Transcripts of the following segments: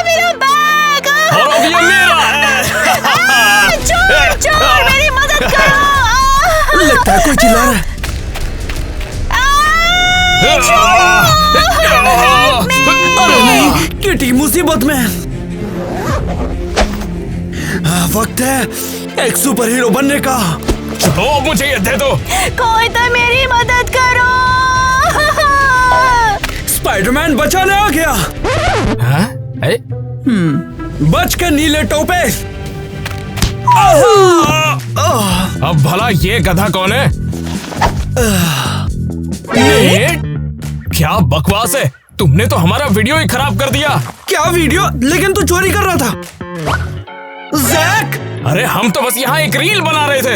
मेरा बैग! और अब ये मेरा है। चोर चोर मेरी मदद करो! लगता है कोई चिल्ला रहा है। अरे नहीं, किटी मुसीबत में है। वक्त है एक सुपर हीरो बनने का। ओ, मुझे ये दे दो। कोई तो मेरी मदद करो! स्पाइडरमैन बचाने आ गया। हाँ? बच के नीले टोपे। अब भला ये गधा कौन है? नेट? क्या बकवास है, तुमने तो हमारा वीडियो ही खराब कर दिया। क्या वीडियो? लेकिन तू चोरी कर रहा था। जैक! अरे हम तो बस यहाँ एक रील बना रहे थे।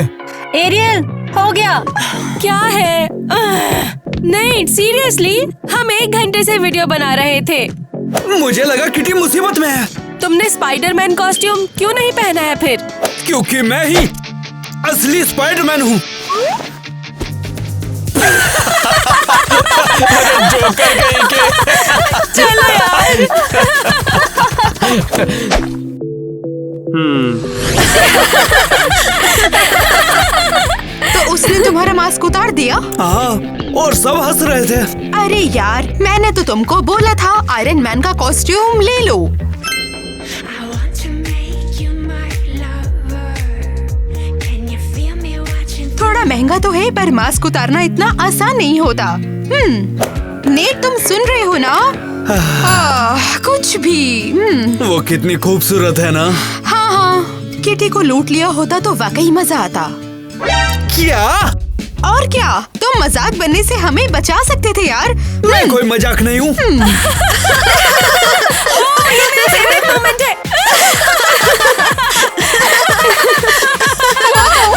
एरियल, हो गया। क्या है? नहीं सीरियसली, हम 1 घंटे से वीडियो बना रहे थे। मुझे लगा किटी मुसीबत में है। तुमने स्पाइडरमैन कॉस्ट्यूम क्यों नहीं पहना है फिर? क्योंकि मैं ही असली स्पाइडरमैन हूँ। जोकर कहीं के। चलो यार। तो उसने तुम्हारा मास्क उतार दिया? हाँ, और सब हंस रहे थे। अरे यार, मैंने तो तुमको बोला था आयरन मैन का कॉस्ट्यूम ले लो। थोड़ा महंगा तो है, पर मास्क उतारना इतना आसान नहीं होता। नेट, तुम सुन रहे हो ना? कुछ भी। वो कितनी खूबसूरत है ना? हाँ हाँ, किटी को लूट लिया होता तो वाकई मजा आता। क्या? और क्या, तुम मजाक बनने से हमें बचा सकते थे यार। मैं कोई मजाक नहीं हूँ।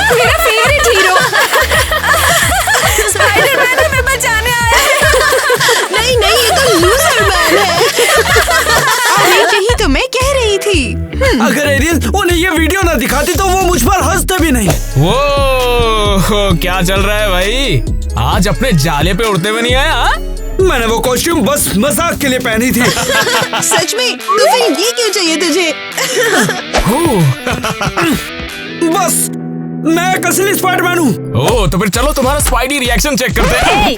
मेरा फेवरेट हीरो स्पाइडरमैन हमें बचाने आया है। नहीं नहीं, ये तो लूजर मैन है। अरे यही तो मैं कह रही थी। अगर एरियल उन्हें ये वीडियो ना दिखाती तो वो मुझ पर हंसते भी नहीं। वो क्या चल रहा है भाई? आज अपने जाले पे उड़ते हुए नहीं आया? मैंने वो कॉस्ट्यूम बस मजाक के लिए पहनी थी। सच में? तो फिर ये क्यों चाहिए तुझे? बस मैं एक असली स्पाइडरमैन हूँ। ओह, तो फिर चलो तुम्हारा स्पाइडी रिएक्शन चेक करते हैं।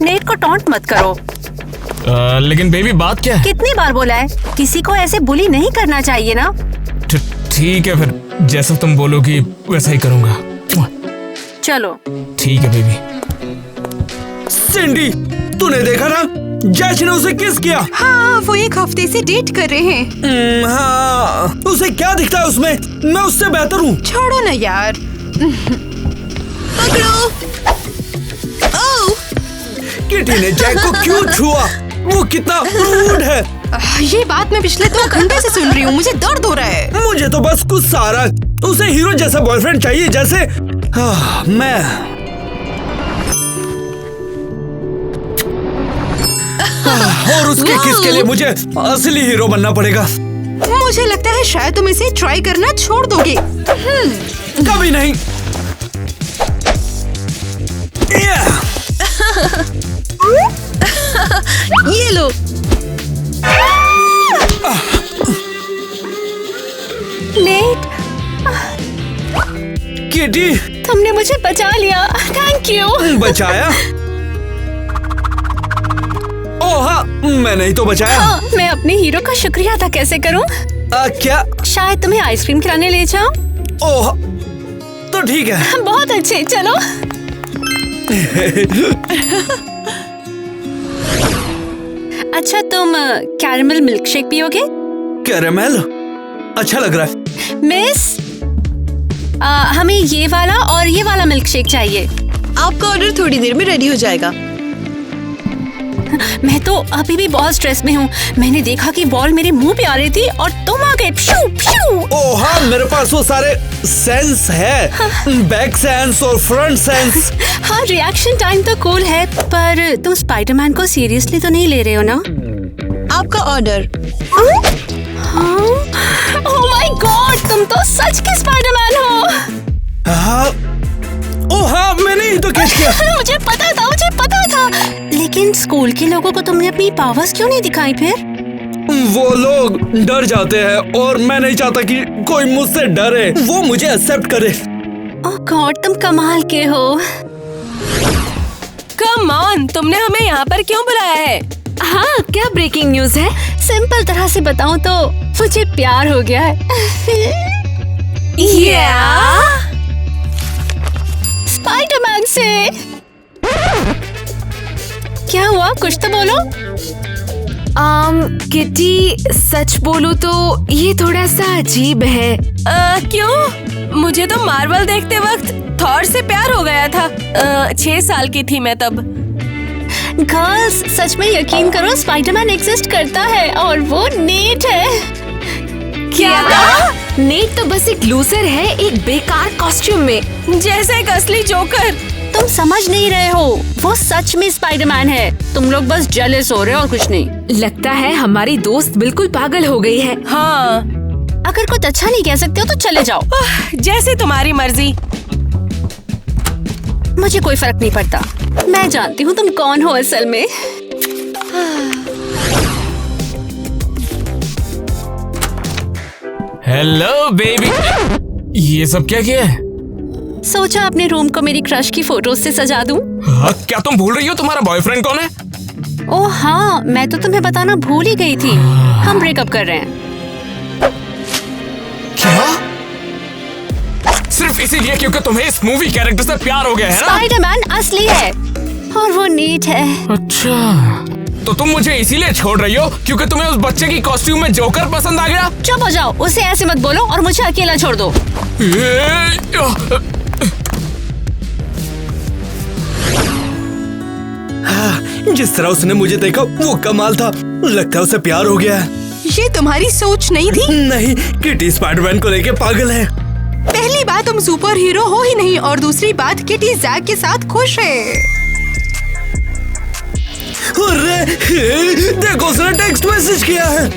नेट को टॉन्ट मत करो। लेकिन बेबी बात क्या है? कितनी बार बोला है, किसी को ऐसे बुली नहीं करना चाहिए ना। ठीक है, फिर जैसा तुम बोलोगी वैसा ही करूँगा। चलो ठीक है बेबी। सिंडी, तूने देखा ना, जैश ने उसे किस किया। हाँ, वो 1 हफ्ते से डेट कर रहे हैं। हाँ, उसे क्या दिखता है उसमें? मैं उससे बेहतर हूँ। छोड़ो ना यार। पकड़ो। ओह, किटी ने जैक को क्यों छुआ? वो कितना रूड है। ये बात मैं पिछले 2 घंटे से सुन रही हूँ, मुझे दर्द हो रहा है। मुझे तो बस गुस्सा आ रहा है। उसे हीरो जैसा बॉयफ्रेंड चाहिए, जैसे मैं। और उसके किस के लिए मुझे असली हीरो बनना पड़ेगा। मुझे लगता है शायद तुम इसे ट्राई करना छोड़ दोगे। कभी नहीं। ये लो। नेट, किटी, तुमने मुझे बचा लिया। Thank you. बचाया? ओह हाँ, मैंने ही तो बचाया। हाँ, मैं अपने हीरो का शुक्रिया अदा कैसे करूं? क्या? शायद तुम्हें आइसक्रीम खिलाने ले जाऊं। ओह, तो ठीक है। बहुत अच्छे, चलो। अच्छा, तुम कैरेमल मिल्क शेक पियोगे? कैरेमल अच्छा लग रहा है। मिस, हमें ये वाला और ये वाला मिल्क शेक चाहिए। आपका ऑर्डर थोड़ी देर में रेडी हो जाएगा। मैं तो अभी भी बहुत स्ट्रेस में हूँ। मैंने देखा कि बॉल मेरे मुंह पे आ रही थी और तुम आ गए। प्शू प्शू। ओह हाँ, मेरे पास वो सारे सेंस है। बैक सेंस और फ्रंट सेंस। हाँ, रिएक्शन टाइम तो कूल है, पर तुम स्पाइडरमैन को सीरियसली तो नहीं ले रहे हो ना? आपका ऑर्डर। ओह माय गॉड, तुम तो सच के स्पाइडरमैन हो। हाँ, ओह हाँ, मैंने ही तो कैच किया। मुझे पता था। लेकिन स्कूल के लोगों को तुमने अपनी पावर्स क्यों नहीं दिखाई फिर? वो लोग डर जाते हैं और मैं नहीं चाहता कि कोई मुझसे डरे, वो मुझे एक्सेप्ट करे। ओह गॉड, तुम कमाल के हो। कम ऑन, तुमने हमें यहाँ पर क्यों बुलाया है? हाँ, क्या ब्रेकिंग न्यूज है? सिंपल तरह से बताऊं तो मुझे प्यार हो गया है। स्पाइडरमैन से। क्या हुआ, कुछ तो बोलो। किटी, सच बोलूं तो ये थोड़ा सा अजीब है। क्यों? मुझे तो मार्वल देखते वक्त थॉर से प्यार हो गया था। 6 साल की थी मैं तब। गर्ल्स, सच में यकीन करो, स्पाइडरमैन एग्जिस्ट करता है और वो नेट है। क्या? नेट तो बस एक लूजर है, एक बेकार कॉस्ट्यूम में, जैसे एक असली जोकर। तुम समझ नहीं रहे हो, वो सच में स्पाइडरमैन है। तुम लोग बस जेलस हो रहे हो और कुछ नहीं। लगता है हमारी दोस्त बिल्कुल पागल हो गई है। हाँ, अगर कुछ अच्छा नहीं कह सकते हो तो चले जाओ। जैसे तुम्हारी मर्जी। मुझे कोई फर्क नहीं पड़ता, मैं जानती हूँ तुम कौन हो असल में। हेलो बेबी, ये सब क्या किया है? सोचा अपने रूम को मेरी क्रश की फोटोज से सजा दूं। हाँ, क्या तुम भूल रही हो तुम्हारा बॉयफ्रेंड कौन है? ओह हाँ, मैं तो तुम्हें बताना भूल ही गई थी। हम ब्रेकअप कर रहे हैं। क्या? सिर्फ इसीलिए क्योंकि तुम्हें इस मूवी कैरेक्टर से प्यार हो गया है ना? स्पाइडरमैन असली है और वो नीट है। अच्छा, तो तुम मुझे इसीलिए छोड़ रही हो क्योंकि तुम्हें उस बच्चे की कॉस्ट्यूम में जोकर पसंद आ गया? चुप हो जाओ, उसे ऐसे मत बोलो और मुझे अकेला छोड़ दो। जिस तरह उसने मुझे देखा वो कमाल था। लगता है उसे प्यार हो गया है। ये तुम्हारी सोच नहीं थी? नहीं, किटी स्पाइडरमैन को लेके पागल है। पहली बात, तुम सुपर हीरो हो ही नहीं, और दूसरी बात, किटी जैक के साथ खुश है। अरे देखो, उसने टेक्स्ट मैसेज किया है।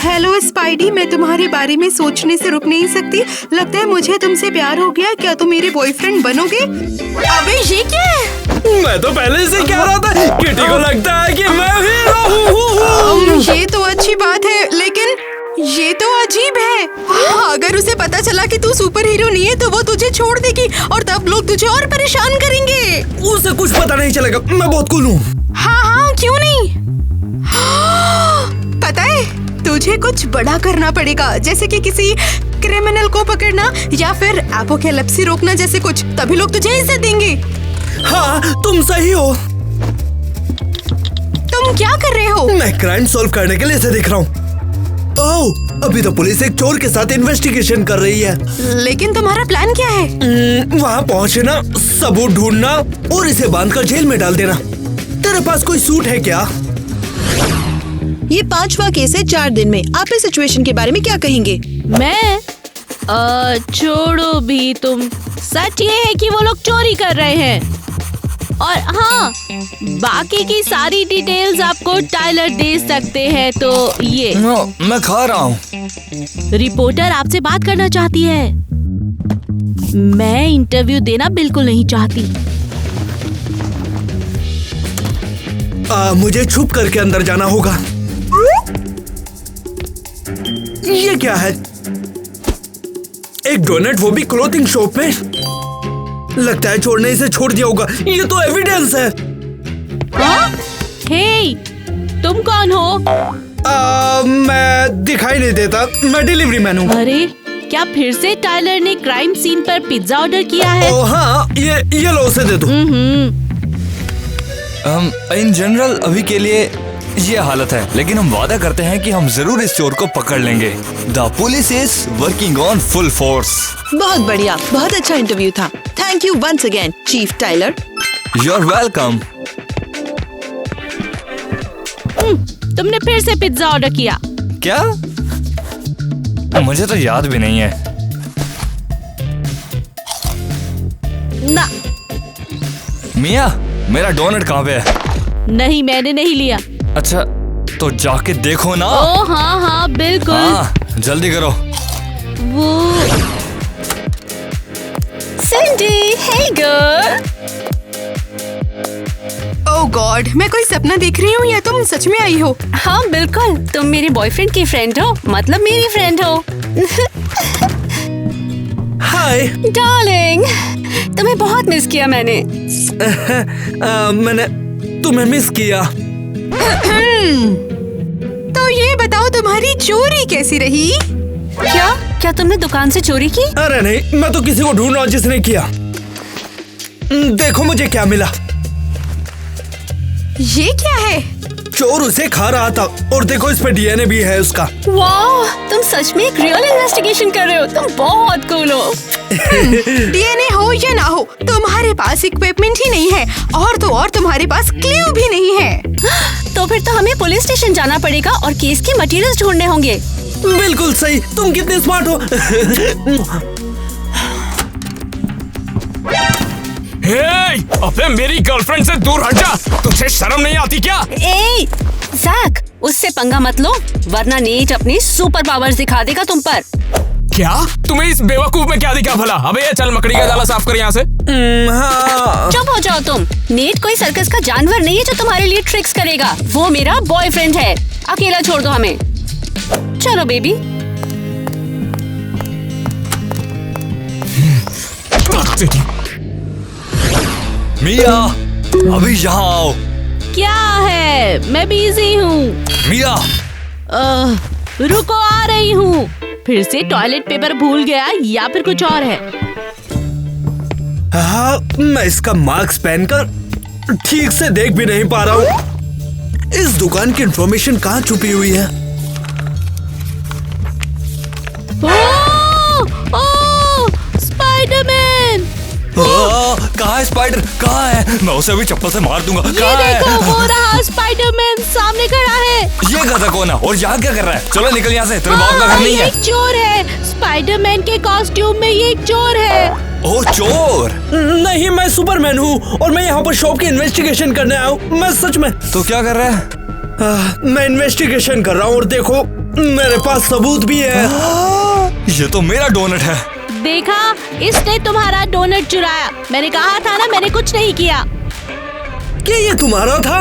हेलो स्पाइडी, मैं तुम्हारे बारे में सोचने से रुक नहीं सकती। लगता है मुझे तुमसे प्यार हो गया। क्या तुम मेरे बॉयफ्रेंड बनोगे? अबे ये क्या है? मैं तो पहले से कह रहा था, किटी को लगता है कि मैं हीरो हूँ। ये तो अच्छी बात है, लेकिन ये तो अजीब है। अगर उसे पता चला कि तू सुपर हीरो नहीं है तो वो तुझे छोड़ देगी और तब लोग तुझे और परेशान करेंगे। उसे कुछ पता नहीं चलेगा, मैं बहुत कूल हूँ। हाँ, क्यों नहीं? पता है, तुझे कुछ बड़ा करना पड़ेगा, जैसे कि किसी क्रिमिनल को पकड़ना या फिर एपोकैलिप्स रोकना जैसे कुछ, तभी लोग तुझे इज्जत देंगे। हाँ, तुम सही हो। तुम क्या कर रहे हो? मैं क्राइम सॉल्व करने के लिए इसे देख रहा हूँ। ओह, अभी तो पुलिस एक चोर के साथ इन्वेस्टिगेशन कर रही है। लेकिन तुम्हारा प्लान क्या है? वहाँ पहुँचना, सबूत ढूंढना और इसे बांधकर जेल में डाल देना। तेरे पास कोई सूट है क्या? ये 5वां केस है 4 दिन में। आप इस सिचुएशन के बारे में क्या कहेंगे? मैं छोड़ो भी तुम। सच ये है कि वो लोग चोरी कर रहे हैं, और हाँ, बाकी की सारी डिटेल्स आपको टाइलर दे सकते हैं। तो ये मैं खा रहा हूँ। रिपोर्टर आपसे बात करना चाहती है। मैं इंटरव्यू देना बिल्कुल नहीं चाहती। मुझे छुप करके अंदर जाना होगा। ये क्या है? एक डोनट, वो भी क्लोथिंग शॉप में। लगता है चोर ने इसे छोड़ दिया होगा। ये तो एविडेंस है। हाँ? हे, तुम कौन हो? मैं दिखाई नहीं देता, मैं डिलीवरी मैन हूँ। अरे, क्या फिर से टाइलर ने क्राइम सीन पर पिज्जा ऑर्डर किया है? हाँ, ये लो, उसे दे दो। इन जनरल अभी के लिए ये हालत है, लेकिन हम वादा करते हैं कि हम जरूर इस चोर को पकड़ लेंगे। The police is working on full force. बहुत बढ़िया, बहुत अच्छा इंटरव्यू था। Thank you once again chief Tyler. You are welcome. तुमने फिर से पिज्जा ऑर्डर किया? क्या? मुझे तो याद भी नहीं है। ना। मिया, मेरा डोनट कहाँ पे है? नहीं, मैंने नहीं लिया। अच्छा, तो जाके देखो ना। ओ हाँ, बिल्कुल। हाँ, जल्दी करो। वो सिंडी, hey girl। ओह ओह गॉड, मैं कोई सपना देख रही हूँ या तुम सच में आई हो? हाँ बिल्कुल, तुम मेरे बॉयफ्रेंड की फ्रेंड हो, मतलब मेरी फ्रेंड हो। हाय। डार्लिंग, तुम्हें बहुत मिस किया मैंने। मैंने तुम्हें मिस किया। तो ये बताओ तुम्हारी चोरी कैसी रही? क्या तुमने दुकान से चोरी की? अरे नहीं, मैं तो किसी को ढूंढ रहा हूँ जिसने किया। देखो मुझे क्या मिला। ये क्या है? चोर उसे खा रहा था और देखो इस पे डीएनए भी है उसका। वाह, तुम सच में एक रियल इन्वेस्टिगेशन कर रहे हो। तुम बहुत कूल हो। डीएनए हो या ना हो, तुम्हारे पास इक्विपमेंट ही नहीं है और तो और तुम्हारे पास क्लू भी नहीं है। तो फिर तो हमें पुलिस स्टेशन जाना पड़ेगा और केस के मटेरियल्स ढूंढने होंगे। बिल्कुल सही, तुम कितने स्मार्ट हो। हे, अबे मेरी गर्लफ्रेंड से दूर हट जा। तुझे शर्म नहीं आती क्या? ए, जैक, उससे पंगा मत लो, वरना नेट अपनी सुपर पावर्स दिखा देगा तुम पर। क्या? तुम्हें इस बेवकूफ में क्या दिखा भला? अबे ये चल मकड़ी का जाला साफ कर यहाँ से। हाँ। चुप हो जाओ तुम। नेट कोई सर्कस का जानवर नहीं है जो तुम्हारे लिए ट्रिक्स करेगा। वो मेरा बॉयफ्रेंड है। अकेला छोड़ दो हमें। चलो बेबी। मिया, अभी यहाँ आओ। क्या है? मैं बिजी हूँ। मिया, रुको, आ रही हूँ। फिर से टॉयलेट पेपर भूल गया या फिर कुछ और है? हाँ, मैं इसका मास्क पहनकर ठीक से देख भी नहीं पा रहा हूँ। इस दुकान की इंफॉर्मेशन कहाँ छुपी हुई है? स्पाइडरमैन! कहाँ है स्पाइडर? कहाँ है? मैं उसे अभी चप्पल से मार दूंगा। ये कहाँ देखो, है? वो रहा स्पाइडरमैन, सामने खड़ा है। ये गधा कौन है और यहाँ क्या कर रहा है? चलो निकल यहाँ से, तेरे बाप का घर नहीं ये है। एक चोर है। स्पाइडरमैन के कॉस्ट्यूम में ये एक चोर है। ओह चोर! नहीं, मैं सुपरमैन हूँ और मैं यहाँ पर शॉप की इन्वेस्टिगेशन करने आया हूँ। मैं सच में। तो क्या कर रहा है? मैं इन्वेस्टिगेशन कर रहा हूँ और देखो मेरे पास सबूत भी है। ये तो मेरा डोनट है। देखा, इसने तुम्हारा डोनट चुराया। मैंने कहा था ना, मैंने कुछ नहीं किया। क्या ये तुम्हारा था?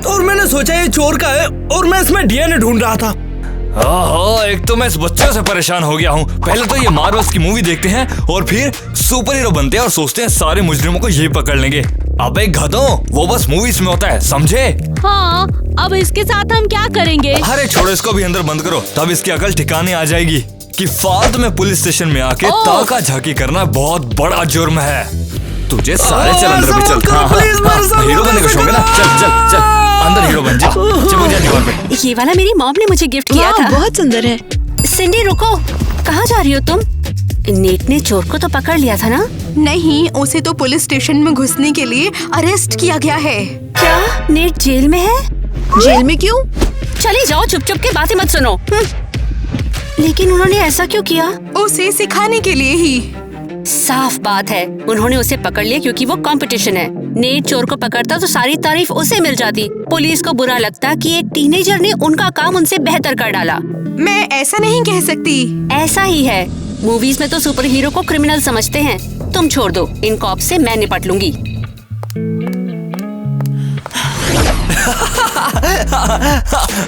और मैंने सोचा ये चोर का है और मैं इसमें डीएनए ढूंढ रहा था। एक तो मैं इस बच्चे से परेशान हो गया हूँ। पहले तो ये मार्वल्स की मूवी देखते हैं और फिर सुपर हीरो बनते हैं और सोचते हैं सारे मुजरिमों को ये पकड़ लेंगे। अबे गधों, वो बस मूवीज में होता है, समझे? हाँ, अब इसके साथ हम क्या करेंगे? अरे छोड़ो, इसको भी अंदर बंद करो, तब इसकी अकल ठिकाने आ जाएगी कि फालतू में पुलिस स्टेशन में आके ताका झाकी करना बहुत बड़ा जुर्म है। तुझे सारे चल अंदर भी चल। हाँ, हीरो बनने का शौक है ना? चल चल चल अंदर हीरो बन जा। चिपक जा दीवार पे। ये वाला मेरी मॉम ने मुझे गिफ्ट किया था। बहुत सुंदर है। सिंडी रुको, कहाँ जा रही हो तुम? नेट ने चोर को तो पकड़ लिया था ना? नहीं, उसे तो पुलिस स्टेशन में घुसने के लिए अरेस्ट किया गया है। क्या नेट जेल में है? जेल में क्यों? चली जाओ, चुप चुप के बातें मत सुनो। लेकिन उन्होंने ऐसा क्यों किया? उसे सिखाने के लिए ही। साफ बात है, उन्होंने उसे पकड़ लिया क्योंकि वो कंपटीशन है। नेट चोर को पकड़ता तो सारी तारीफ उसे मिल जाती। पुलिस को बुरा लगता कि एक टीनेजर ने उनका काम उनसे बेहतर कर डाला। मैं ऐसा नहीं कह सकती। ऐसा ही है। मूवीज में तो सुपर हीरो को क्रिमिनल समझते हैं। तुम छोड़ दो, इन कॉप से मैं निपट लूंगी।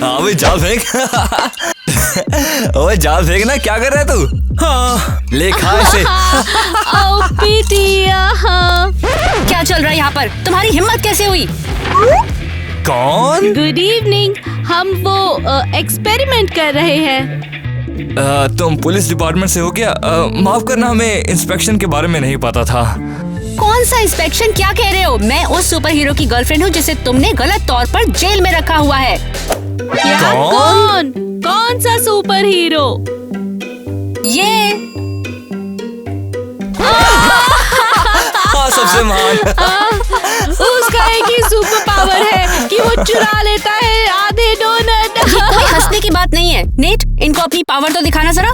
अबे जाल फेंक। ओए जाल फेंकना, क्या कर रहा है तू? हाँ, ले खा इसे। ओ पिटिया। क्या चल रहा है यहाँ पर? तुम्हारी हिम्मत कैसे हुई? कौन? Good evening. हम वो एक्सपेरिमेंट कर रहे हैं। तुम पुलिस डिपार्टमेंट से हो क्या? माफ करना, हमें इंस्पेक्शन के बारे में नहीं पता था। कौन सा इंस्पेक्शन? क्या कह रहे हो? मैं उस सुपर हीरो की गर्लफ्रेंड हूँ जिसे तुमने गलत तौर पर जेल में रखा हुआ है। क्या? कौन? कौन सा सुपर हीरो? ये हाँ, सबसे महान। उसका एक ही सुपर पावर है कि वो चुरा लेता है आधे डोनट। कोई हंसने की बात नहीं है। नेट, इनको अपनी पावर तो दिखाना जरा।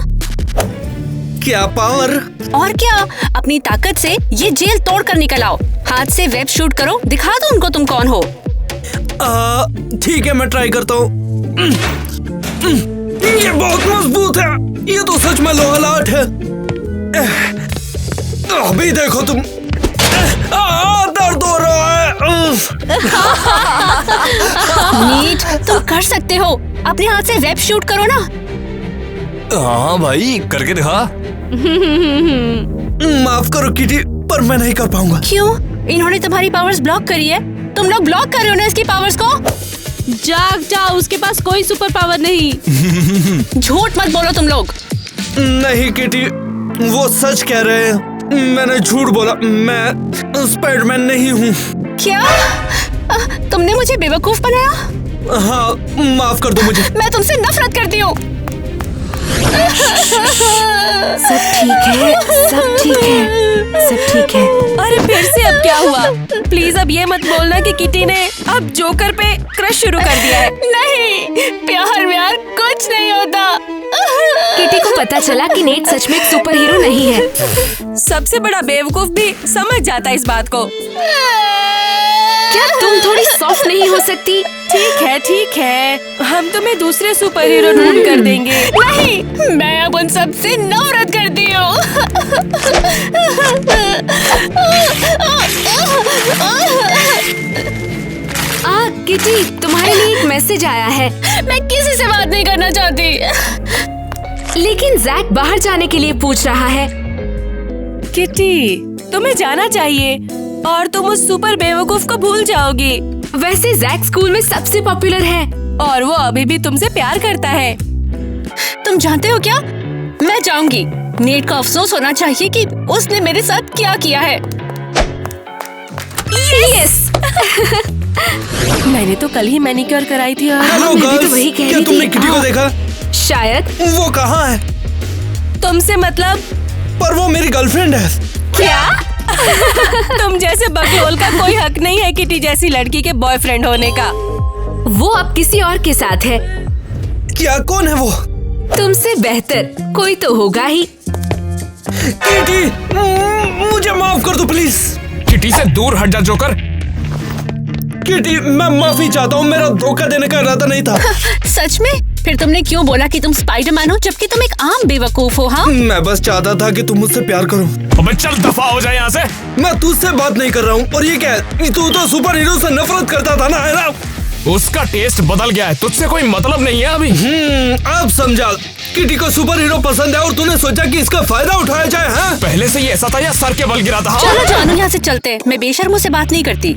क्या पावर? और क्या, अपनी ताकत से ये जेल तोड़ कर निकल आओ। हाथ से वेब शूट करो, दिखा दो उनको तुम कौन हो। ठीक है, मैं ट्राई करता हूँ। ये बहुत मजबूत है। ये तो सच में लोहा-लाट है। अभी देखो तुम। दर्द हो रहा है। नीट, तुम कर सकते हो। अपने हाथ से वेब शूट करो ना। हाँ भाई, करके दिखा। माफ करो किटी, पर मैं नहीं कर पाऊंगा। क्यों? इन्होंने तुम्हारी पावर्स ब्लॉक करी है। तुम लोग ब्लॉक कर रहे हो ना इसकी पावर्स को। जाग जाओ, उसके पास कोई सुपर पावर नहीं। झूठ मत बोलो तुम लोग। नहीं किटी, वो सच कह रहे हैं। मैंने झूठ बोला, मैं स्पाइडरमैन नहीं हूँ। क्या? तुमने मुझे बेवकूफ बनाया? हाँ, माफ कर दो मुझे। मैं तुमसे नफरत करती हूँ। सब ठीक है, सब ठीक है, सब ठीक है। अरे फिर से अब क्या हुआ? प्लीज अब ये मत बोलना कि किटी ने अब जोकर पे क्रश शुरू कर दिया है। नहीं, प्यार व्यार कुछ नहीं होता। किटी को पता चला कि नेट सच में एक सुपर हीरो नहीं है। सबसे बड़ा बेवकूफ भी समझ जाता है इस बात को। क्या तुम थोड़ी सॉफ्ट नहीं हो सकती? ठीक है, हम तुम्हें दूसरे सुपर हीरो ढूंढ कर देंगे। नहीं, मैं अब उन सब से नफरत करती हूँ। किटी, तुम्हारे लिए एक मैसेज आया है। मैं किसी से बात नहीं करना चाहती। लेकिन जैक बाहर जाने के लिए पूछ रहा है। किटी, तुम्हें जाना चाहिए और तुम उस सुपर बेवकूफ को भूल जाओगी। वैसे जैक स्कूल में सबसे पॉपुलर है और वो अभी भी तुमसे प्यार करता है। तुम जानते हो क्या? मैं जाऊंगी। नेट को अफसोस होना चाहिए कि उसने मेरे साथ क्या किया है। यस। मैंने तो कल ही मैनिक्योर कराई थी और हेलो मैं भी तो गर्ल्स, वही कह क्या रही तुमने थी। किटी को देखा? शायद। वो कहाँ है? तुमसे मतलब? पर वो मेरी गर्लफ्रेंड है। क्या? तुम जैसे बकलोल का कोई हक नहीं है किटी जैसी लड़की के बॉयफ्रेंड होने का। वो अब किसी और के साथ है। क्या? कौन है वो? तुमसे बेहतर कोई तो होगा ही। किटी, मुझे माफ कर दो प्लीज। किटी से दूर हट जा जोकर। किटी, मैं माफी चाहता हूँ, मेरा धोखा देने का इरादा नहीं था। सच में? फिर तुमने क्यों बोला कि तुम स्पाइडरमैन हो जबकि तुम एक आम बेवकूफ हो? हाँ, मैं बस चाहता था कि तुम मुझसे प्यार करो। अबे चल दफा हो जाए यहाँ से। मैं तुझसे बात नहीं कर रहा हूँ। और ये क्या है? तू तो सुपर हीरो से नफरत करता था ना, है ना? उसका टेस्ट बदल गया है, तुझसे कोई मतलब नहीं है अभी। अब समझा। किटी को सुपर हीरो पसंद है और तूने सोचा कि इसका फायदा उठाया जाए। हाँ? पहले से ही ऐसा था या सर के बल गिरा था? चलो जानू, यहाँ से चलते। मैं बेशर्मों से बात नहीं करती।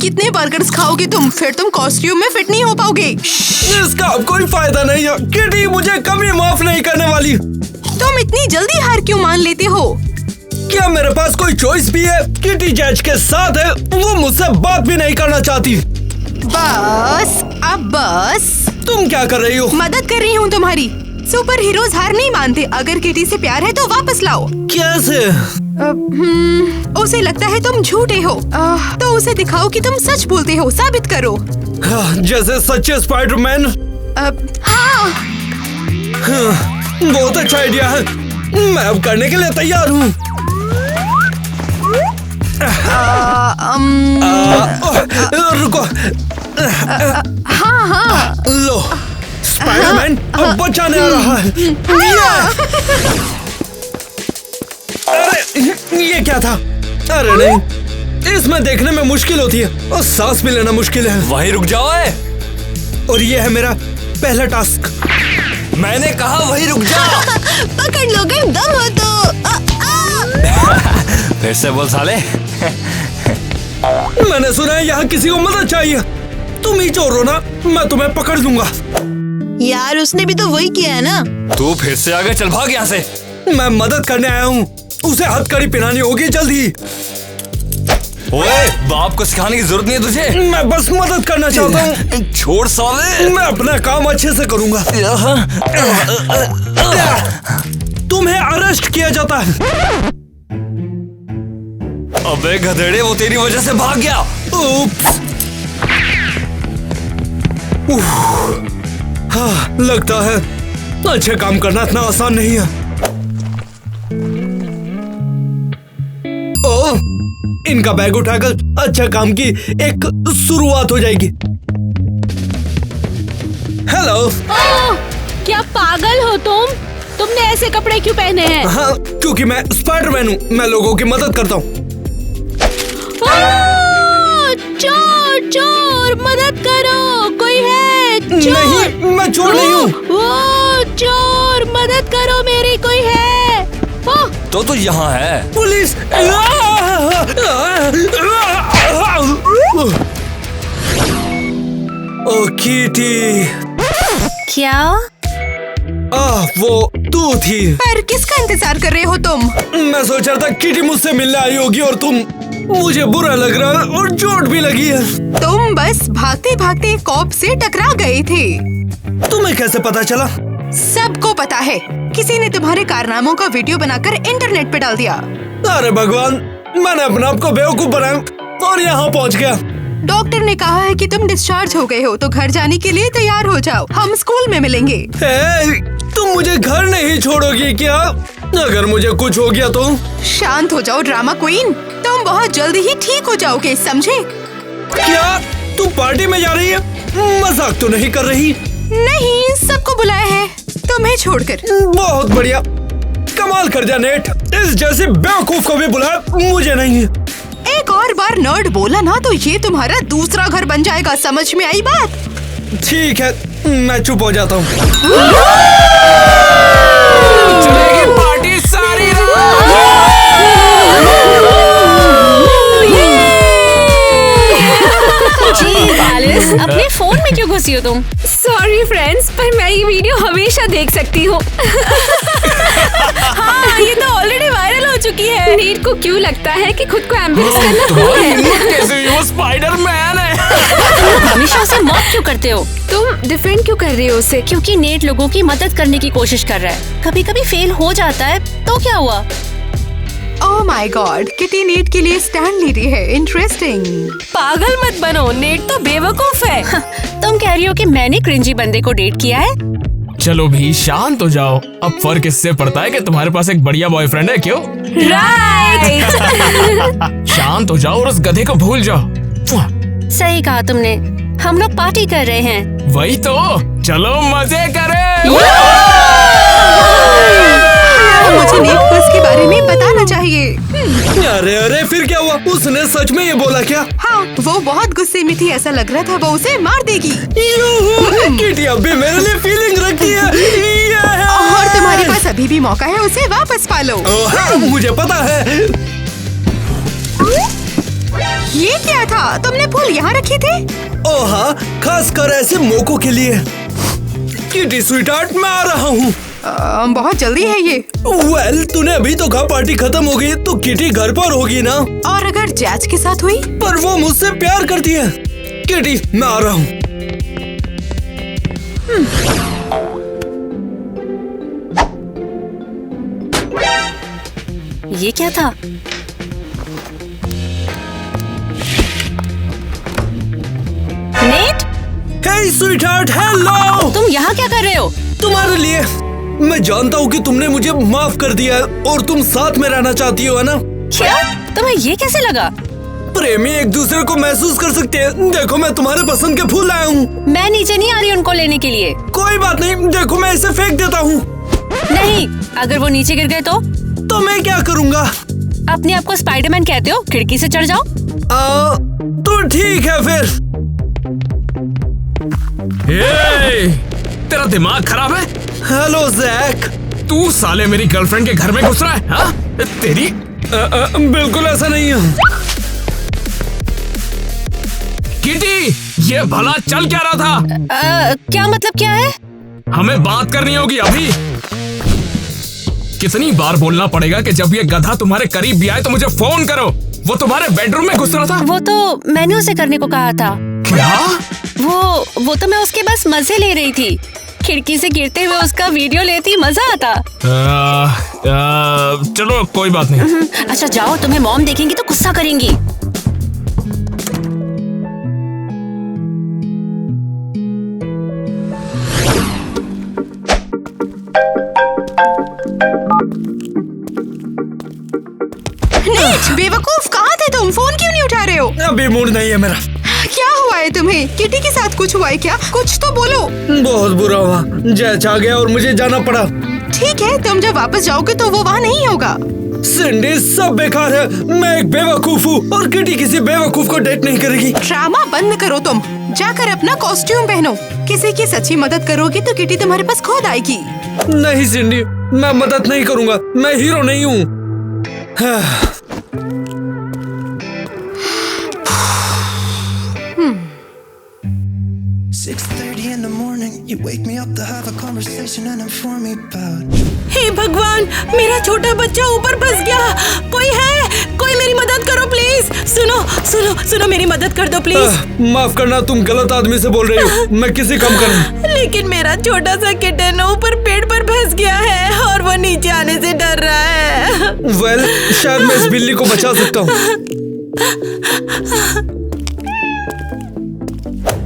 कितने बर्गर्स खाओगे तुम? फिर तुम कॉस्ट्यूम में फिट नहीं हो पाओगे। इसका अब कोई फायदा नहीं है। किटी मुझे कभी माफ नहीं करने वाली। तुम इतनी जल्दी हार क्यों मान लेते हो? क्या मेरे पास कोई चॉइस भी है? किटी जज के साथ है, वो मुझसे बात भी नहीं करना चाहती। बस तुम क्या कर रही हो? मदद कर रही हूँ तुम्हारी। सुपर हीरोज हार नहीं मानते। अगर किटी से प्यार है तो वापस लाओ। कैसे? उसे लगता है तुम झूठे हो, तो उसे दिखाओ कि तुम सच बोलते हो। साबित करो। जैसे सच्चे स्पाइडरमैन। हाँ, बहुत अच्छा आइडिया है। मैं अब करने के लिए तैयार हूँ। रुको। हाँ। लो, स्पाइडरमैन अब बचाने आ रहा है। अरे ये क्या था? अरे नहीं, इसमें देखने में मुश्किल होती है और सांस भी लेना मुश्किल है। वहीं रुक जाओ। और ये है मेरा पहला टास्क। मैंने कहा वहीं रुक जाओ। पकड़ लो, अगर दम हो तो। फिर से बोल साले। मैंने सुना है यहाँ किसी को मदद चाहिए। तुम ही चोर हो ना? मैं तुम्हें पकड़ लूंगा। यार, उसने भी तो वही किया है ना। तू फिर से आगे चल, भाग यहाँ से। मैं मदद करने आया हूँ। उसे हथकड़ी पहनानी होगी जल्दी। ओए, बाप को सिखाने की जरूरत नहीं है तुझे। मैं बस मदद करना चाहता हूँ। छोड़ साले। मैं अपना काम अच्छे से करूँगा। तुम्हें अरेस्ट किया जाता है। अबे गधेड़े, वो तेरी वजह से भाग गया। उप्स। हाँ, लगता है अच्छे काम करना इतना आसान नहीं है। ओह, इनका बैग उठाकर अच्छा काम की एक शुरुआत हो जाएगी। हेलो। क्या पागल हो तुम? तुमने ऐसे कपड़े क्यों पहने हैं? हाँ, क्योंकि मैं स्पाइडरमैन हूँ। मैं लोगों की मदद करता हूँ। चोर चोर मदद करो, कोई है? चोर। नहीं, मैं चोर नहीं हूँ। वो चोर मदद करो मेरी, कोई है? तो यहाँ है। पुलिस! ओ किटी। क्या? वो तू थी। पर किसका इंतजार कर रहे हो तुम? मैं सोच रहा था किटी मुझसे मिलने आई होगी और तुम। मुझे बुरा लग रहा है और चोट भी लगी है। तुम बस भागते भागते कॉप से टकरा गए थे। तुम्हें कैसे पता चला? सबको पता है, किसी ने तुम्हारे कारनामों का वीडियो बनाकर इंटरनेट पे डाल दिया। अरे भगवान, मैंने अपने आप को बेवकूफ बनाया और यहाँ पहुँच गया। डॉक्टर ने कहा है कि तुम डिस्चार्ज हो गए हो, तो घर जाने के लिए तैयार हो जाओ। हम स्कूल में मिलेंगे। तुम मुझे घर नहीं छोड़ोगी क्या? अगर मुझे कुछ हो गया तो? शांत हो जाओ ड्रामा क्वीन, तुम बहुत जल्दी ही ठीक हो जाओगे, समझे? क्या तू पार्टी में जा रही है? मजाक तो नहीं कर रही? नहीं, सबको बुलाया है, तुम्हें छोड़कर। बहुत बढ़िया, कमाल कर दिया नेट। इस जैसे बेवकूफ को भी बुलाया, मुझे नहीं। एक और बार नर्ड बोला ना तो ये तुम्हारा दूसरा घर बन जाएगा, समझ में आई बात? ठीक है, मैं चुप हो जाता हूँ। चलेगी पार्टी सारी एलिस, अपने फोन में क्यों घुसी हो तुम? सॉरी फ्रेंड्स, पर मैं ये वीडियो हमेशा देख सकती हूँ। हाँ, ये तो ऑलरेडी वायरल हो चुकी है। नीट को क्यों लगता है कि खुद को एम्बेस करना cool है? कैसे वो स्पाइडरमैन है? तुम हमेशा उसे मॉक क्यों करते हो? तुम डिफेंड क्यों कर रही हो उसे? क्योंकि नेट लोगों की मदद करने की कोशिश कर रहा है। कभी कभी फेल हो जाता है, तो क्या हुआ? Oh my God, kitty net के लिए स्टैंड ले रही है। इंटरेस्टिंग। पागल मत बनो, नेट तो बेवकूफ है। तुम कह रही हो कि मैंने क्रिंजी बंदे को डेट किया है? चलो भी शांत हो जाओ। अब फर्क इससे पड़ता है कि तुम्हारे पास एक बढ़िया बॉयफ्रेंड है, क्यों? राइट। शांत हो जाओ और उस गधे को भूल जाओ। सही कहा तुमने, हम लोग पार्टी कर रहे हैं। वही तो, चलो मजे करें। मुझे नेट को इसके बारे में बताना चाहिए। अरे अरे, फिर क्या हुआ? उसने सच में ये बोला क्या? हाँ, वो बहुत गुस्से में थी, ऐसा लग रहा था वो उसे मार देगी। किटी अब भी मेरे लिए फीलिंग रखती है। और तुम्हारे पास अभी भी मौका है, उसे वापस पालो। हाँ, मुझे पता है। ये क्या था? तुमने फूल यहाँ रखे थे? ओह हाँ, खास कर ऐसे मौकों के लिए। किटी स्वीटहार्ट, मैं आ रहा हूँ। बहुत जल्दी है ये। वेल, तूने अभी तो कहा पार्टी खत्म हो गई, तो किटी घर पर होगी ना? और अगर जैज के साथ हुई? पर वो मुझसे प्यार करती है। किटी, मैं आ रहा हूँ। ये क्या था? नेट? हे स्वीटहार्ट, हेलो। तुम यहाँ क्या कर रहे हो? तुम्हारे लिए। मैं जानता हूँ कि तुमने मुझे माफ कर दिया है और तुम साथ में रहना चाहती हो, है ना? क्या? तुम्हें ये कैसे लगा? प्रेमी एक दूसरे को महसूस कर सकते हैं। देखो, मैं तुम्हारे पसंद के फूल लाया हूँ। मैं नीचे नहीं आ रही उनको लेने के लिए। कोई बात नहीं, देखो मैं इसे फेंक देता हूँ। नहीं, अगर वो नीचे गिर गए तो मैं क्या करूँगा? अपने आप को स्पाइडरमैन कहते हो, खिड़की से चढ़ जाओ। तो ठीक है फिर। तेरा दिमाग खराब है? Hello Jack. तू साले मेरी गर्लफ्रेंड के घर में घुस रहा है? हाँ? तेरी बिल्कुल ऐसा नहीं है। किटी, ये भला चल क्या रहा था? क्या मतलब क्या है? हमें बात करनी होगी अभी। कितनी बार बोलना पड़ेगा कि जब ये गधा तुम्हारे करीब भी आए तो मुझे फोन करो। वो तुम्हारे बेडरूम में घुस रहा था। वो तो मैंने उसे करने को कहा था। क्या? वो तो मैं उसके बस मजे ले रही थी। खिड़की से गिरते हुए उसका वीडियो लेती, मजा आता। चलो कोई बात नहीं। अच्छा जाओ, तुम्हें मॉम देखेंगी तो गुस्सा करेंगी। बेवकूफ, कहाँ थे तुम? फोन क्यों नहीं उठा रहे हो? अभी मूड नहीं है मेरा। क्या हुआ है तुम्हें? किटी के साथ कुछ हुआ है क्या? कुछ तो बोलो। बहुत बुरा हुआ, जैज आ गया और मुझे जाना पड़ा। ठीक है, तुम जब वापस जाओगे तो वो वहाँ नहीं होगा। सिंडी, सब बेकार है। मैं एक बेवकूफ हूँ और किटी किसी बेवकूफ को डेट नहीं करेगी। ड्रामा बंद करो तुम, जाकर अपना कॉस्ट्यूम पहनो। किसी की सच्ची मदद करोगी तो किटी तुम्हारे पास खुद आएगी। नहीं सिंडी, मैं मदद नहीं करूँगा। मैं हीरो नहीं हूँ। 6:30 in the morning, you wake me up to have a conversation and inform me about. हे भगवान, मेरा छोटा बच्चा ऊपर फंस गया। कोई है? कोई मेरी मदद करो प्लीज। सुनो सुनो सुनो, मेरी मदद कर दो प्लीज। माफ करना, तुम गलत आदमी से बोल रही हो। मैं किसी काम करूँ। लेकिन मेरा छोटा सा किटन ऊपर पेड़ पर फंस गया है और वो नीचे आने से डर रहा है। वेल, शायद मैं इस बिल्ली को बचा सकता हूँ।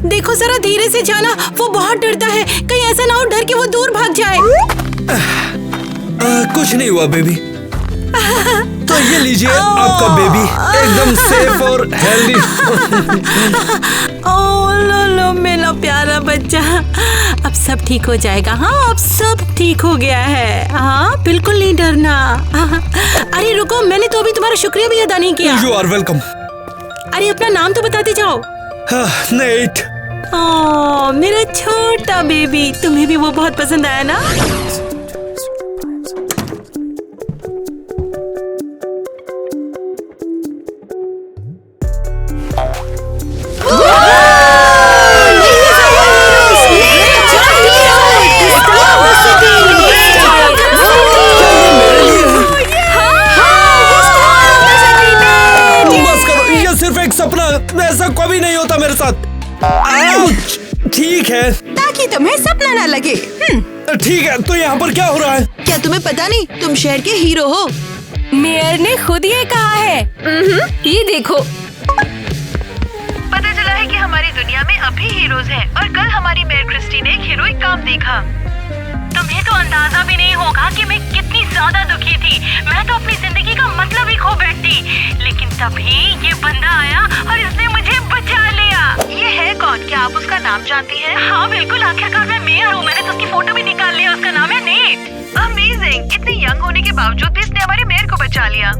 देखो जरा धीरे से जाना, वो बहुत डरता है। कहीं ऐसा ना हो डर के वो दूर भाग जाए। कुछ नहीं हुआ बेबी। तो ये लीजिए आपका बेबी, एकदम सेफ और हेल्दी। ओह लो मेरा प्यारा बच्चा, अब सब ठीक हो जाएगा। हाँ, अब सब ठीक हो गया है। हाँ, बिल्कुल नहीं डरना। अरे रुको, मैंने तो अभी तुम्हारा शुक्रिया भी अदा नहीं किया। You are welcome. अरे अपना नाम तो बताते जाओ। नेट। ओह मेरा छोटा बेबी, तुम्हें भी वो बहुत पसंद आया ना? ऐसा कभी नहीं होता मेरे साथ। ठीक है, ताकि तुम्हें सपना ना लगे। ठीक है, तो यहाँ पर क्या हो रहा है? क्या तुम्हें पता नहीं, तुम शहर के हीरो हो। मेयर ने खुद ये कहा है। ये देखो, पता चला है कि हमारी दुनिया में अभी हीरोज हैं और कल हमारी मेयर क्रिस्टी ने एक हीरोइक काम देखा। तुम्हें तो अंदाजा भी नहीं होगा कि मैं कितनी ज्यादा दुखी थी। मैं तो अपनी जिंदगी का मतलब ही खो बैठती, लेकिन तभी ये बंदा आया और इसने मुझे बचा लिया। ये है कौन? क्या आप उसका नाम जानती हैं? हाँ बिल्कुल, आखिरकार मैं मेयर हूँ। मैंने तो उसकी फोटो भी निकाल लिया। उसका नाम है नेट। अमेजिंग, इतनी यंग होने के बावजूद भी इसने हमारे मेयर को बचा लिया।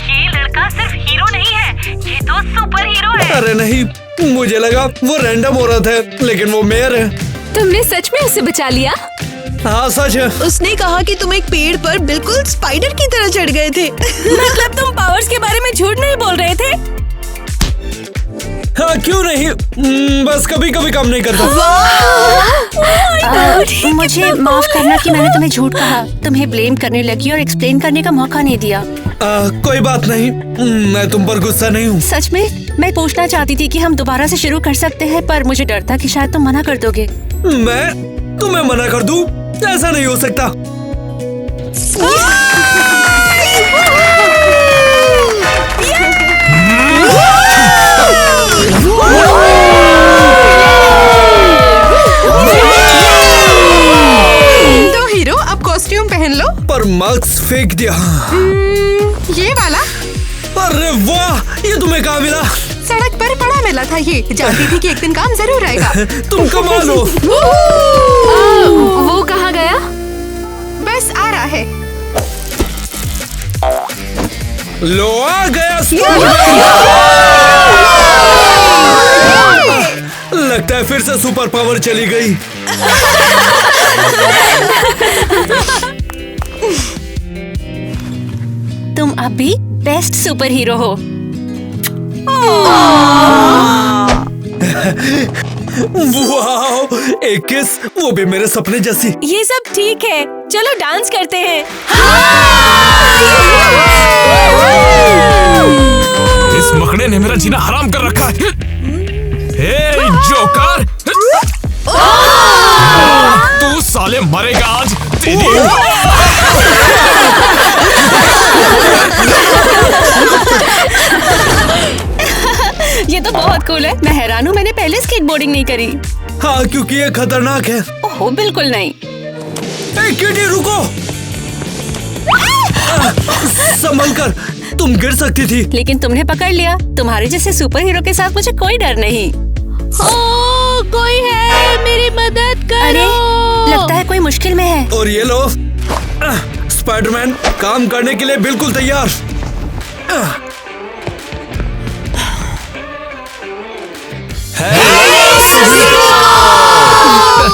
ये लड़का सिर्फ हीरो नहीं है, ये तो सुपर हीरो है। अरे नहीं, मुझे लगा वो रैंडम औरत है, लेकिन वो मेयर है। तुमने सच में उसे बचा लिया? हाँ सच है। उसने कहा कि तुम एक पेड़ पर बिल्कुल स्पाइडर की तरह चढ़ गए थे। मतलब तुम पावर्स के बारे में झूठ नहीं बोल रहे थे? हाँ क्यों नहीं, बस कभी कभी काम नहीं करता। मुझे माफ करना कि मैंने तुम्हें झूठ कहा, तुम्हें ब्लेम करने लगी और एक्सप्लेन करने का मौका नहीं दिया। कोई बात नहीं, मैं तुम पर गुस्सा नहीं हूँ। सच में मैं पूछना चाहती थी कि हम दोबारा से शुरू कर सकते हैं, पर मुझे डर था कि शायद तुम मना कर दोगे। मैं तुम्हें मना कर दूं? ऐसा नहीं हो सकता। तो हीरो, अब कॉस्ट्यूम पहन लो। पर मास्क फेंक दिया। ये वाला? अरे वाह, ये तुम्हें कहाँ मिला? सड़क पर पड़ा मिला था ये। जानती थी कि एक दिन काम जरूर आएगा। तुम कमाल हो। वो कहाँ गया? बस आ रहा है। लो आ गया। लगता है फिर से सुपर पावर चली गई। तुम अब भी बेस्ट सुपर हीरो हो। वाह, एक किस, वो भी मेरे सपने जैसी। ये सब ठीक है, चलो डांस करते हैं। इस मकड़े ने मेरा जीना हराम कर रखा है। हे जोकर, तू साले मरेगा आज। तेरी ये तो बहुत कूल है। मैं हैरान हूँ, मैंने पहले स्केटबोर्डिंग नहीं करी। हाँ, क्योंकि ये खतरनाक है। ओहो बिल्कुल नहीं। किटी रुको, संभल कर, तुम गिर सकती थी। लेकिन तुमने पकड़ लिया। तुम्हारे जैसे सुपर हीरो के साथ मुझे कोई डर नहीं। कोई है, मेरी मदद करो। अरे लगता है कोई मुश्किल में है। और ये लो, स्पाइडरमैन काम करने के लिए बिल्कुल तैयार।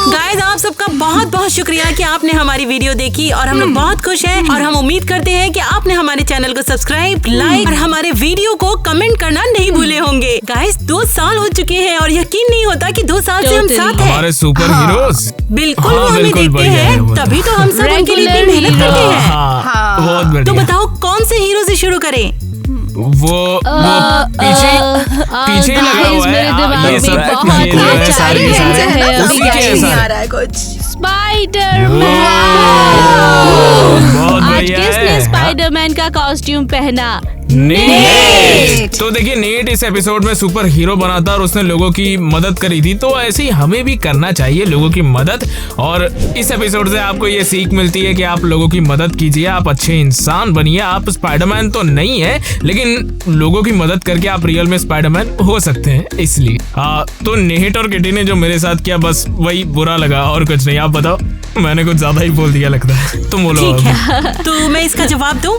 गाइस, आप सबका बहुत बहुत शुक्रिया कि आपने हमारी वीडियो देखी और हम लोग बहुत खुश हैं और हम उम्मीद करते हैं कि आपने हमारे चैनल को सब्सक्राइब, लाइक और हमारे वीडियो को कमेंट करना नहीं भूले होंगे। गाइस, 2 साल हो चुके हैं और यकीन नहीं होता कि 2 साल से हम साथ हैं। हमारे सुपर हीरोज बिल्कुल वो हमें देखते हैं, तभी तो हम सब उनके लिए इतनी मेहनत करते हैं। बहुत बढ़िया। तो बताओ कौन से हीरो से शुरू करें? वो पीछे ही लगा हुआ है। मेरे दिमाग ये में सब बहुत ये जो है सारे के सारे उसी के नहीं ऐसा आ है। रहा है कुछ। स्पाइडरमैन। बहुत आज बढ़िया किसने है। स्पाइडरमैन का कॉस्ट्यूम पहना? नेट। तो देखिए, नेट इस एपिसोड में सुपर हीरो बना था और उसने लोगों की मदद करी थी, तो ऐसे ही हमें भी करना चाहिए लोगों की मदद। और इस एपिसोड से आपको ये सीख मिलती है कि आप लोगों की मदद कीजिए, आप अच्छे इंसान बनिए। आप स्पाइडरमैन तो नहीं है, लेकिन लोगों की मदद करके आप रियल में स्पाइडरमैन हो सकते हैं। इसलिए तो नेट और किटी ने जो मेरे साथ किया, बस वही बुरा लगा और कुछ नहीं। आप बताओ, मैंने कुछ ज्यादा ही बोल दिया लगता है। तुम बोलो। ठीक है, तो मैं इसका जवाब दूं।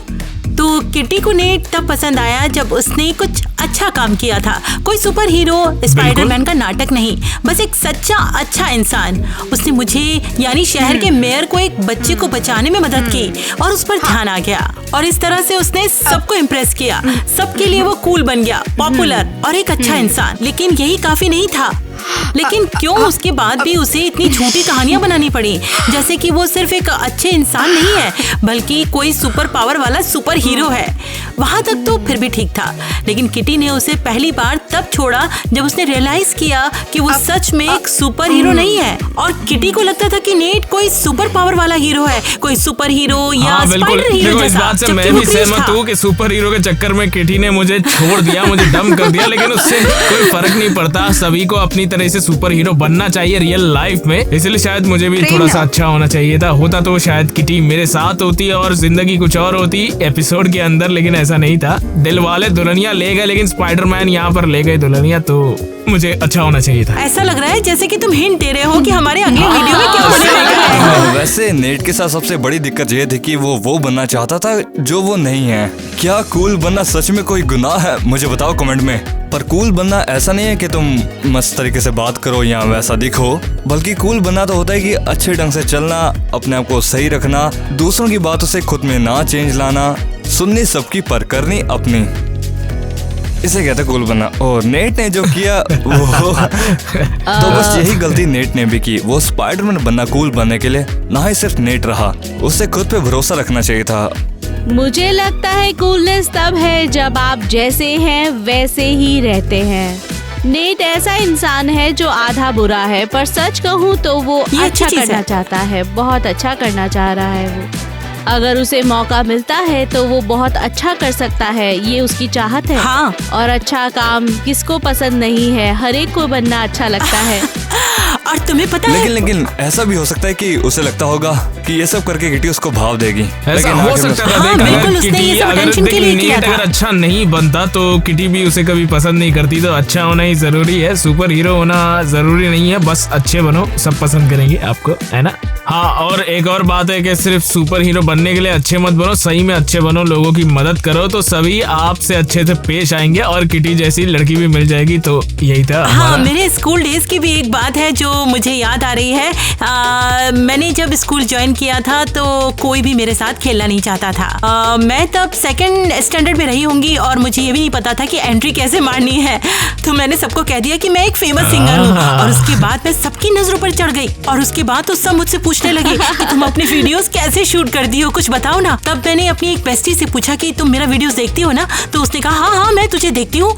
तो किटी को नेट तब पसंद आया जब उसने कुछ अच्छा काम किया था। कोई सुपर हीरो, स्पाइडरमैन का नाटक नहीं, बस एक सच्चा अच्छा इंसान। उसने मुझे यानी शहर के मेयर को एक बच्चे को बचाने में मदद की और उस पर ध्यान आ गया और इस तरह से उसने सबको इम्प्रेस किया। सबके लिए वो कूल बन गया, पॉपुलर और एक अच्छा इंसान। लेकिन यही काफी नहीं था। लेकिन क्यों उसके बाद भी उसे इतनी झूठी कहानियां बनानी पड़ी, जैसे कि वो सिर्फ एक अच्छे इंसान नहीं है बल्कि कोई सुपर पावर वाला सुपर हीरो है। वहां तक तो फिर भी ठीक था, लेकिन किटी ने उसे पहली बार तब छोड़ा जब उसने रियलाइज किया कि वो सच में एक सुपर हीरो नहीं है। और किटी को लगता था कि नेट कोई सुपर पावर वाला हीरो है, कोई सुपर हीरो या स्पाइडर हीरो देखो, इस जैसा। बात से मैं भी सहमत हूँ कि सुपर हीरो के चक्कर में किटी ने मुझे छोड़ दिया, मुझे डम कर दिया। लेकिन उससे कोई फर्क नहीं पड़ता, सभी को अपनी तरह से सुपर हीरो बनना चाहिए रियल लाइफ में। इसलिए शायद मुझे भी थोड़ा सा अच्छा होना चाहिए था। होता तो शायद किटी मेरे साथ होती और जिंदगी कुछ और होती एपिसोड के अंदर, लेकिन ऐसा नहीं था। दिल वाले दुल्हनिया ले गए, लेकिन स्पाइडरमैन यहाँ पर ले गए दुल्हनिया, तो मुझे अच्छा होना चाहिए था। ऐसा लग रहा है जैसे कि तुम हिंट दे रहे हो कि हमारे अगले वीडियो में क्या होने वाला है। वैसे नेट के साथ सबसे बड़ी दिक्कत ये थी कि वो बनना चाहता था जो वो नहीं है। क्या कूल बनना सच में कोई गुनाह है? मुझे बताओ कमेंट में। पर कूल बनना ऐसा नहीं है कि तुम मस्त तरीके से बात करो या वैसा दिखो, बल्कि कूल बनना तो होता है कि अच्छे ढंग से चलना, अपने आप को सही रखना, दूसरों की बातों से खुद में ना चेंज लाना, सुननी सबकी पर करनी अपनी, इसे कहते कूल बनना। और नेट ने जो किया वो तो बस यही गलती नेट ने भी की। वो स्पाइडरमैन बनना कूल बनने के लिए ना ही सिर्फ नेट रहा, उसे खुद पे भरोसा रखना चाहिए था। मुझे लगता है कूलनेस तब है जब आप जैसे हैं वैसे ही रहते हैं। नेट ऐसा इंसान है जो आधा बुरा है, पर सच कहूँ तो वो अच्छा करना चाहता है, बहुत अच्छा करना चाह रहा है वो। अगर उसे मौका मिलता है तो वो बहुत अच्छा कर सकता है, ये उसकी चाहत है। हाँ। और अच्छा काम किसको पसंद नहीं है, हर एक को बनना अच्छा लगता है। और तुम्हें पता है, लेकिन ऐसा भी हो सकता है कि उसे लगता होगा कि ये सब करके किटी उसको भाव देगी। ऐसा हो सकता था। हाँ, बिल्कुल, उसने ये सब attention के लिए किया था। अगर अच्छा नहीं बनता तो किटी भी उसे कभी पसंद नहीं करती। तो अच्छा होना ही जरूरी है, सुपर हीरो होना जरूरी नहीं है। बस अच्छे बनो, सब पसंद करेंगे आपको, है ना। हाँ, और एक और बात है कि सिर्फ सुपर हीरो बनने के लिए अच्छे मत बनो, सही में अच्छे बनो, लोगों की मदद करो, तो सभी आपसे अच्छे से पेश आएंगे और किटी जैसी लड़की भी मिल जाएगी। तो यही था। हाँ, मेरे स्कूल डेज की भी एक बात है जो मुझे याद आ रही है। मैंने जब स्कूल ज्वाइन किया था तो कोई भी मेरे साथ खेलना नहीं चाहता था। मैं तब 2nd स्टैंडर्ड में रही होंगी और मुझे ये भी नहीं पता था कि एंट्री कैसे मारनी है। तो मैंने सबको कह दिया कि मैं एक फेमस सिंगर हूँ और उसके बाद मैं सबकी नजरों पर चढ़ गई। और उसके बाद तो सब मुझसे पूछने लगे कि तुम अपने वीडियोस कैसे शूट करती हो, कुछ बताओ ना। तब मैंने अपनी एक बेस्टी से पूछा कि तुम मेरा वीडियोस देखती हो ना? तो उसने कहा हाँ मैं तुझे देखती हूँ।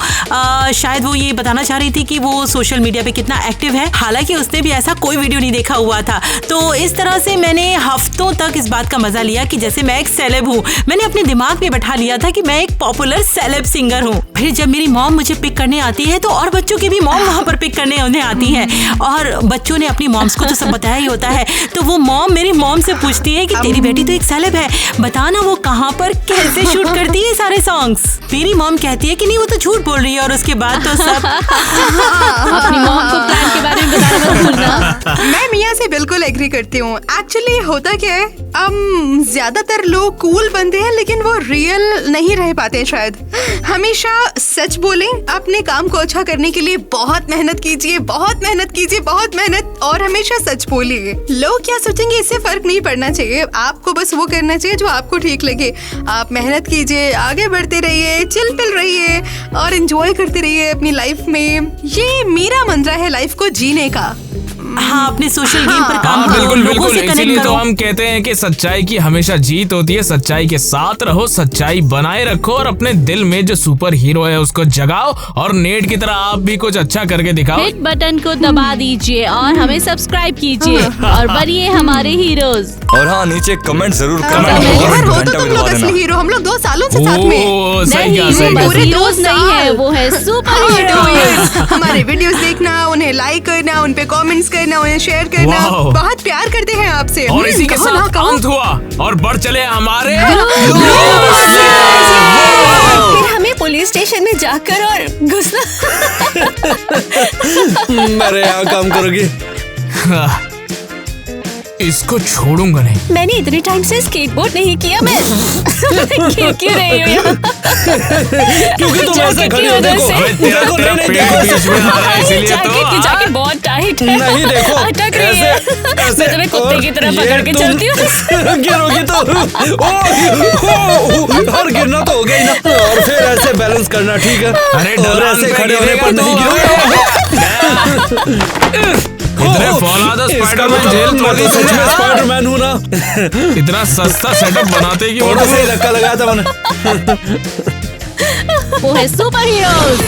शायद वो ये बताना चाह रही थी कि वो सोशल मीडिया पे कितना एक्टिव है, हालांकि उसने भी ऐसा कोई वीडियो नहीं देखा हुआ था। तो इस तरह से मैंने हफ्तों तक इस बात का मजा लिया कि जैसे मैं एक सेलेब हूँ। मैंने अपने दिमाग में बैठा लिया था कि मैं एक पॉपुलर सेलेब सिंगर हूँ। फिर जब मेरी मॉम मुझे पिक करने आती है तो और बच्चों की भी मॉम वहाँ पर पिक करने उन्हें आती है और बच्चों ने अपनी मॉम्स को तो सब बताया ही होता है। तो वो मॉम मेरी मॉम से पूछती है कि तेरी बेटी तो एक सेलेब है, बता ना वो कहाँ पर कैसे शूट करती है सारे सॉन्ग्स। मेरी मॉम कहती है कि नहीं वो तो झूठ बोल रही है। और उसके बाद तो सब अपनी मॉम को प्लान के बारे में बताना मत भूलना। मैं मिया से बिल्कुल एग्री करती हूँ। एक्चुअली होता क्या है, ज्यादातर लोग कूल बनते हैं लेकिन वो रियल नहीं रह पाते शायद। हमेशा सच बोलें, अपने काम को अच्छा करने के लिए बहुत मेहनत कीजिए, बहुत मेहनत कीजिए, बहुत मेहनत, और हमेशा सच बोलिए। लोग क्या सोचेंगे इससे फर्क नहीं पड़ना चाहिए, आपको बस वो करना चाहिए जो आपको ठीक लगे। आप मेहनत कीजिए, आगे बढ़ते रहिए, चिल पिल रहिए और एंजॉय करते रहिए अपनी लाइफ में। ये मेरा मंत्र है लाइफ को जीने का। हाँ, अपने सोशल गेम पर काम करो, बिल्कुल लोगों बिल्कुल, से कनेक्ट इसीलिए तो करो। हम कहते हैं कि सच्चाई की हमेशा जीत होती है। सच्चाई के साथ रहो, सच्चाई बनाए रखो और अपने दिल में जो सुपर हीरो है उसको जगाओ, और नेट की तरह आप भी कुछ अच्छा करके दिखाओ। हिट बटन को दबा दीजिए और हमें सब्सक्राइब कीजिए और बनिए हमारे हीरोज। और हाँ, नीचे कमेंट जरूर यार करना हो और तो घंटा तुम भी दबा लोग देना। असली हीरो, हम लोग 2 सालों से साथ में। ओ, सही नहीं, कहा, वो सही कहा। बस पूरे 2 हीरोज नहीं है, साल। वो है सुपर हाँ, हीरो। 2 years। हमारे वीडियोस देखना, उन्हें लाइक करना, उन पे कमेंट्स करना, उन्हें शेयर करना, वाह। बहुत प्यार करते हैं आपसे। और इसी के कहो ना, साथ कहो। अंत हुआ और बढ़ चले हमारे फिर हमें पुलिस स्टेशन में जाकर और घुसना। मेरे यहाँ काम करोगी। इसको छोड़ूंगा नहीं। मैंने इतने टाइम से स्केटबोर्ड नहीं किया। मैं गिर क्यों रही हूँ यहाँ? क्योंकि तुम ऐसे जैकेट खड़ी की हो, वजह देखो से। तेरा देखो, तेरा नहीं पेट देखो बीच में आ रहा है, इसीलिए जैकेट की तो जैकेट बहुत टाइट है। नहीं देखो, अटक रही है। मैं तुम्हें कुत्ते की तरह पकड़ के चलती हूँ। गिरोगी तो और गिरना तो हो गया ही ना। और फिर ऐसे बैलेंस करना, ठीक है? अरे और ढलान ऐसे पे खड़े होने गिरेगा पर तो नहीं गिरोगे। इतने फौलादा स्पाइडरमैन जेल मैं तो सच में स्पाइडरमैन हूँ ना। इतना सस्ता सेटअप बनाते कि थोड़ा सा ही धक्का लगाया था मैंने। वो है सुपर हीरोज।